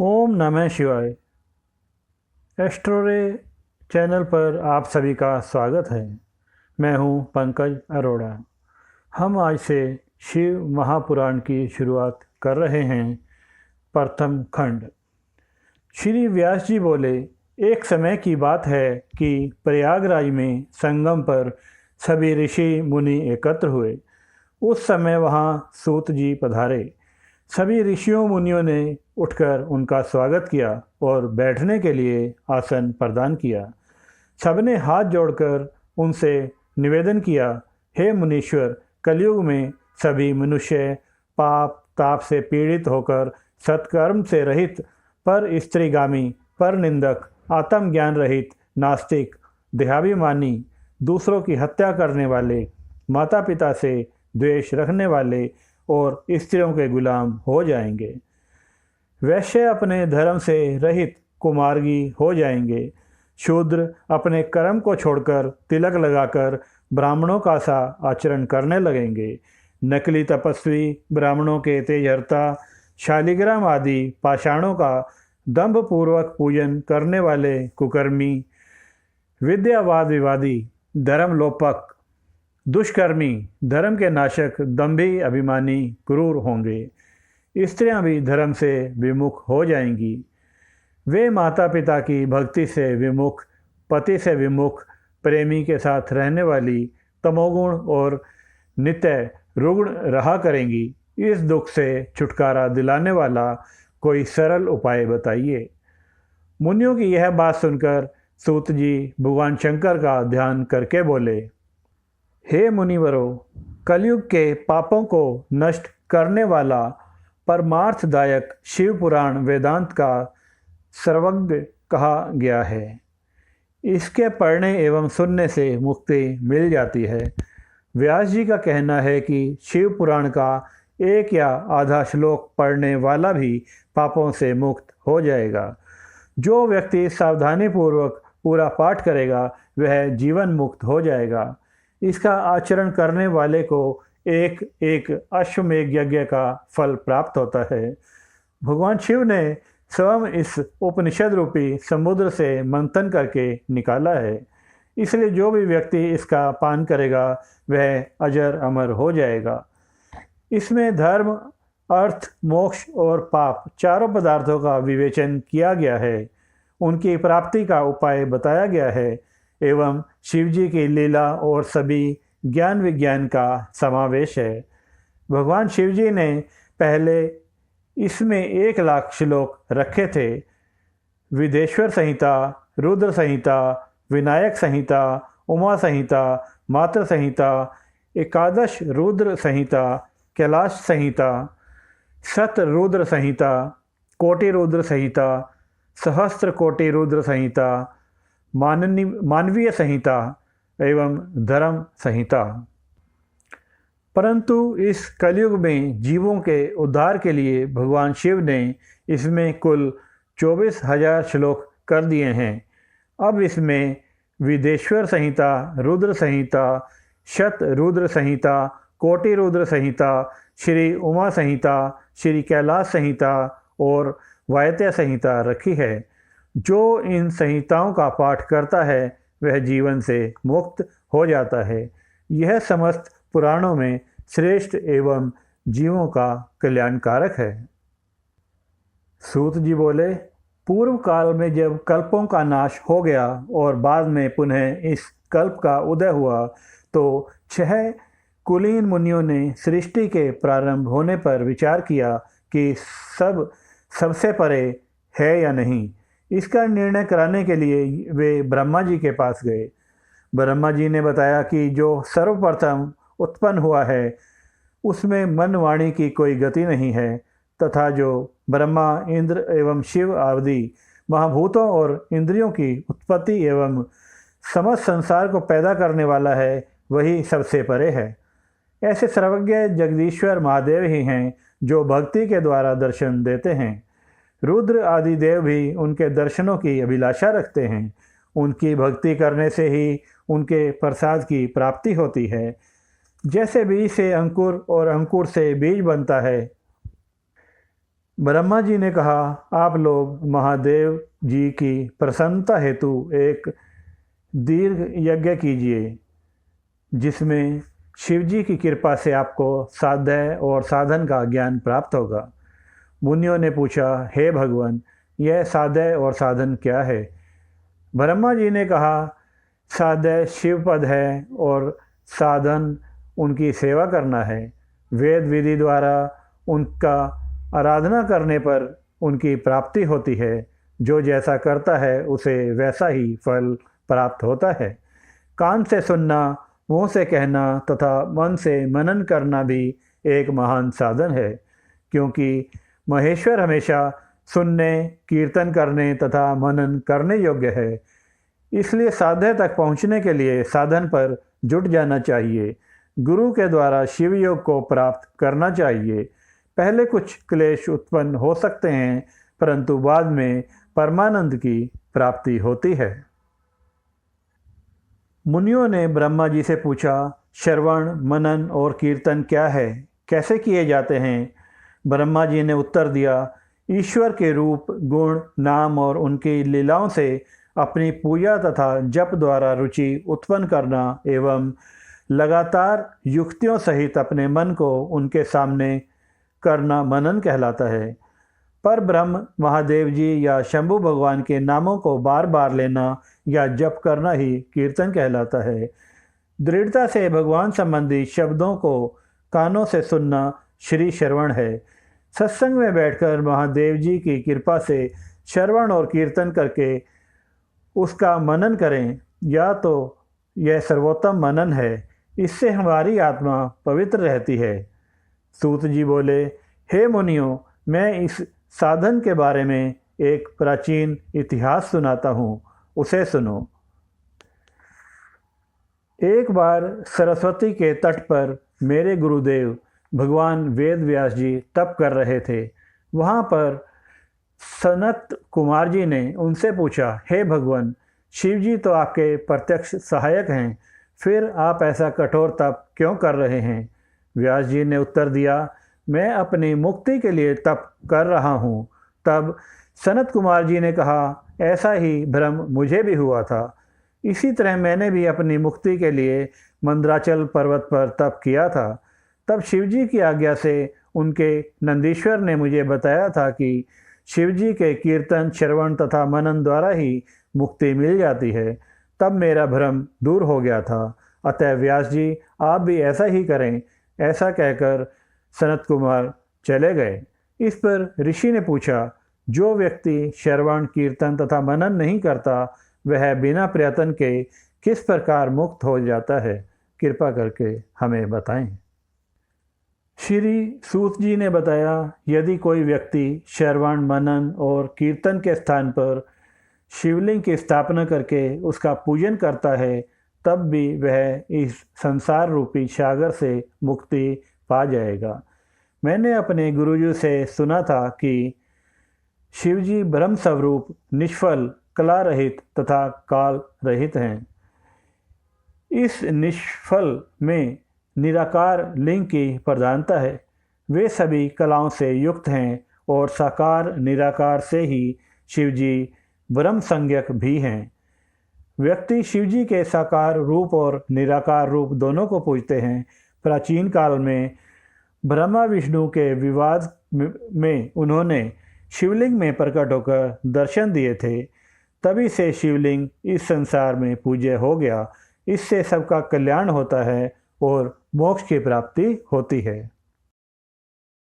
ओम नमः शिवाय। एस्ट्रोरे चैनल पर आप सभी का स्वागत है। मैं हूं पंकज अरोड़ा। हम आज से शिव महापुराण की शुरुआत कर रहे हैं। प्रथम खंड। श्री व्यास जी बोले, एक समय की बात है कि प्रयागराज में संगम पर सभी ऋषि मुनि एकत्र हुए। उस समय वहां सूत जी पधारे। सभी ऋषियों मुनियों ने उठकर उनका स्वागत किया और बैठने के लिए आसन प्रदान किया। सबने हाथ जोड़कर उनसे निवेदन किया, हे मुनीश्वर, कलयुग में सभी मनुष्य पाप ताप से पीड़ित होकर सत्कर्म से रहित, पर स्त्रीगामी, पर निंदक, आत्मज्ञान रहित, नास्तिक, देहाभिमानी, दूसरों की हत्या करने वाले, माता पिता से द्वेष रखने वाले और स्त्रियों के गुलाम हो जाएंगे। वैश्य अपने धर्म से रहित कुमार्गी हो जाएंगे। शूद्र अपने कर्म को छोड़कर तिलक लगाकर ब्राह्मणों का सा आचरण करने लगेंगे। नकली तपस्वी ब्राह्मणों के तेजहर्ता शालिग्राम आदि पाषाणों का दंभपूर्वक पूजन करने वाले कुकर्मी, विद्यावाद विवादी, धर्मलोपक, दुष्कर्मी, धर्म के नाशक, दंभी, अभिमानी, क्रूर होंगे। स्त्रियां भी धर्म से विमुख हो जाएंगी। वे माता पिता की भक्ति से विमुख, पति से विमुख, प्रेमी के साथ रहने वाली, तमोगुण और नित्य रुग्ण रहा करेंगी। इस दुख से छुटकारा दिलाने वाला कोई सरल उपाय बताइए। मुनियों की यह बात सुनकर सूत जी भगवान शंकर का ध्यान करके बोले, हे मुनिवरों, कलयुग के पापों को नष्ट करने वाला परमार्थदायक शिव पुराण वेदांत का सर्वज्ञ कहा गया है। इसके पढ़ने एवं सुनने से मुक्ति मिल जाती है। व्यास जी का कहना है कि शिव पुराण का एक या आधा श्लोक पढ़ने वाला भी पापों से मुक्त हो जाएगा। जो व्यक्ति सावधानीपूर्वक पूरा पाठ करेगा वह जीवन मुक्त हो जाएगा। इसका आचरण करने वाले को एक एक अश्वमेघ यज्ञ का फल प्राप्त होता है। भगवान शिव ने स्वयं इस उपनिषद रूपी समुद्र से मंथन करके निकाला है। इसलिए जो भी व्यक्ति इसका पान करेगा वह अजर अमर हो जाएगा। इसमें धर्म, अर्थ, मोक्ष और पाप चारों पदार्थों का विवेचन किया गया है। उनकी प्राप्ति का उपाय बताया गया है एवं शिवजी की लीला और सभी ज्ञान विज्ञान का समावेश है। भगवान शिवजी ने पहले इसमें 1,00,000 श्लोक रखे थे। विदेश्वर संहिता, रुद्र संहिता, विनायक संहिता, उमा संहिता, मात्र संहिता, एकादश रुद्र संहिता, कैलाश संहिता, शत रुद्र संहिता, कोटि रुद्र संहिता, सहस्त्र कोटि रुद्र संहिता, मानवीय संहिता एवं धर्म संहिता। परंतु इस कलयुग में जीवों के उद्धार के लिए भगवान शिव ने इसमें कुल 24,000 श्लोक कर दिए हैं। अब इसमें विदेश्वर संहिता, रुद्र संहिता, शत रुद्र संहिता, कोटि रुद्र संहिता, श्री उमा संहिता, श्री कैलाश संहिता और वायत्य संहिता रखी है। जो इन संहिताओं का पाठ करता है वह जीवन से मुक्त हो जाता है। यह समस्त पुराणों में श्रेष्ठ एवं जीवों का कल्याणकारक है। सूत जी बोले, पूर्व काल में जब कल्पों का नाश हो गया और बाद में पुनः इस कल्प का उदय हुआ तो 6 कुलीन मुनियों ने सृष्टि के प्रारंभ होने पर विचार किया कि सबसे परे है या नहीं। इसका निर्णय कराने के लिए वे ब्रह्मा जी के पास गए। ब्रह्मा जी ने बताया कि जो सर्वप्रथम उत्पन्न हुआ है उसमें मन वाणी की कोई गति नहीं है, तथा जो ब्रह्मा, इंद्र एवं शिव आदि महाभूतों और इंद्रियों की उत्पत्ति एवं समस्त संसार को पैदा करने वाला है वही सबसे परे है। ऐसे सर्वज्ञ जगदीश्वर महादेव ही हैं जो भक्ति के द्वारा दर्शन देते हैं। रुद्र आदि देव भी उनके दर्शनों की अभिलाषा रखते हैं। उनकी भक्ति करने से ही उनके प्रसाद की प्राप्ति होती है। जैसे बीज से अंकुर और अंकुर से बीज बनता है, ब्रह्मा जी ने कहा, आप लोग महादेव जी की प्रसन्नता हेतु एक दीर्घ यज्ञ कीजिए, जिसमें शिव जी की कृपा से आपको साध्य और साधन का ज्ञान प्राप्त होगा। मुनियों ने पूछा, हे भगवान, यह साध्य और साधन क्या है? ब्रह्मा जी ने कहा, साध्य शिव पद है और साधन उनकी सेवा करना है। वेद विधि द्वारा उनका आराधना करने पर उनकी प्राप्ति होती है। जो जैसा करता है उसे वैसा ही फल प्राप्त होता है। कान से सुनना, मुंह से कहना तथा मन से मनन करना भी एक महान साधन है, क्योंकि महेश्वर हमेशा सुनने, कीर्तन करने तथा मनन करने योग्य है। इसलिए साध्य तक पहुँचने के लिए साधन पर जुट जाना चाहिए। गुरु के द्वारा शिव योग को प्राप्त करना चाहिए। पहले कुछ क्लेश उत्पन्न हो सकते हैं, परंतु बाद में परमानंद की प्राप्ति होती है। मुनियों ने ब्रह्मा जी से पूछा, श्रवण, मनन और कीर्तन क्या है, कैसे किए जाते हैं? ब्रह्मा जी ने उत्तर दिया, ईश्वर के रूप, गुण, नाम और उनकी लीलाओं से अपनी पूजा तथा जप द्वारा रुचि उत्पन्न करना एवं लगातार युक्तियों सहित अपने मन को उनके सामने करना मनन कहलाता है। पर ब्रह्म, महादेव जी या शंभु भगवान के नामों को बार बार लेना या जप करना ही कीर्तन कहलाता है। दृढ़ता से भगवान संबंधी शब्दों को कानों से सुनना श्री श्रवण है। सत्संग में बैठकर महादेव जी की कृपा से श्रवण और कीर्तन करके उसका मनन करें, या तो यह सर्वोत्तम मनन है। इससे हमारी आत्मा पवित्र रहती है। सूत जी बोले, हे मुनियों, मैं इस साधन के बारे में एक प्राचीन इतिहास सुनाता हूँ, उसे सुनो। एक बार सरस्वती के तट पर मेरे गुरुदेव भगवान वेद व्यास जी तप कर रहे थे। वहाँ पर सनत कुमार जी ने उनसे पूछा, हे भगवान, शिव जी तो आपके प्रत्यक्ष सहायक हैं, फिर आप ऐसा कठोर तप क्यों कर रहे हैं? व्यास जी ने उत्तर दिया, मैं अपनी मुक्ति के लिए तप कर रहा हूँ। तब सनत कुमार जी ने कहा, ऐसा ही भ्रम मुझे भी हुआ था। इसी तरह मैंने भी अपनी मुक्ति के लिए मंदराचल पर्वत पर तप किया था। तब शिवजी की आज्ञा से उनके नंदीश्वर ने मुझे बताया था कि शिवजी के कीर्तन, श्रवण तथा मनन द्वारा ही मुक्ति मिल जाती है। तब मेरा भ्रम दूर हो गया था। अतः व्यास जी, आप भी ऐसा ही करें। ऐसा कहकर सनत कुमार चले गए। इस पर ऋषि ने पूछा, जो व्यक्ति श्रवण, कीर्तन तथा मनन नहीं करता, वह बिना प्रयत्न के किस प्रकार मुक्त हो जाता है? कृपा करके हमें बताएं। श्री सूत जी ने बताया, यदि कोई व्यक्ति श्रवण, मनन और कीर्तन के स्थान पर शिवलिंग की स्थापना करके उसका पूजन करता है, तब भी वह इस संसार रूपी सागर से मुक्ति पा जाएगा। मैंने अपने गुरुजी से सुना था कि शिवजी ब्रह्म स्वरूप, निष्फल, कला रहित तथा काल रहित हैं। इस निष्फल में निराकार लिंग की प्रधानता है। वे सभी कलाओं से युक्त हैं और साकार निराकार से ही शिवजी ब्रह्म संज्ञक भी हैं। व्यक्ति शिवजी के साकार रूप और निराकार रूप दोनों को पूजते हैं। प्राचीन काल में ब्रह्मा विष्णु के विवाद में उन्होंने शिवलिंग में प्रकट होकर दर्शन दिए थे। तभी से शिवलिंग इस संसार में पूज्य हो गया। इससे सबका कल्याण होता है और मोक्ष की प्राप्ति होती है।